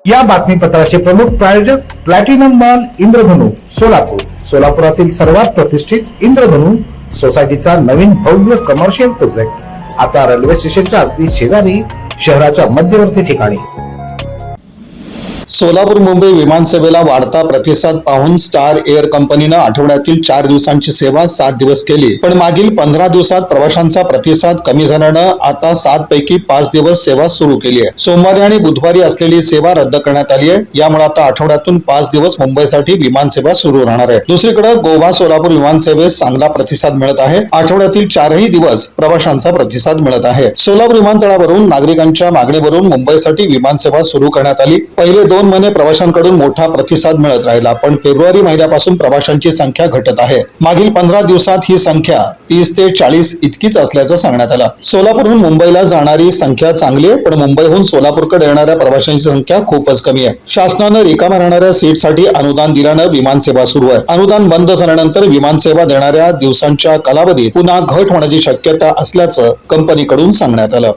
या बातमीपत्राचे प्रमुख प्रायोजक प्लॅटिनम मॉल इंद्रधनु सोलापूर. सोलापुरातील सर्वात प्रतिष्ठित इंद्रधनु सोसायटीचा नवीन भव्य कमर्शियल प्रोजेक्ट आता रेल्वे स्टेशनच्या अगदी शेजारी शहराच्या मध्यवर्ती ठिकाणी. सोलापूर मुंबई विमानसेवेला वाढता प्रतिसाद पाहून स्टार एअर कंपनीनं आठवड्यातील 4 दिवसांची सेवा 7 दिवस केली. पण मागील 15 दिवसात प्रवाशांचा प्रतिसाद कमी झाल्यानं आता 7 पैकी 5 दिवस सेवा सुरू केली आहे. सोमवारी आणि बुधवारी असलेली सेवा रद्द करण्यात आली आहे. यामुळे आता आठवड्यातून 5 दिवस मुंबईसाठी विमानसेवा सुरू राहणार आहे. दुसरीकडे गोवा सोलापूर विमानसेवेस चांगला प्रतिसाद मिळत आहे. आठवड्यातील 4ही दिवस प्रवाशांचा प्रतिसाद मिळत आहे. सोलापूर विमानतळावरून नागरिकांच्या मागणीवरून मुंबईसाठी विमानसेवा सुरू करण्यात आली. पहिले 2 महिने प्रवाशांकडून मोठा प्रतिसाद मिळत राहिला, पण फेब्रुवारी महिन्यापासून प्रवाशांची संख्या घटत आहे. मागील 15 दिवसात ही संख्या 30 ते 40 इतकीच असल्याचं सांगण्यात आलं. सोलापूरहून मुंबईला जाणारी संख्या चांगली आहे, पण मुंबईहून सोलापूरकडे येणाऱ्या प्रवाशांची संख्या खूपच कमी आहे. शासनानं रिकाम्या राहणाऱ्या सीटसाठी अनुदान दिल्यानं विमानसेवा सुरू आहे. अनुदान बंद झाल्यानंतर विमानसेवा देणाऱ्या दिवसांच्या कालावधीत पुन्हा घट होण्याची शक्यता असल्याचं कंपनीकडून सांगण्यात आलं.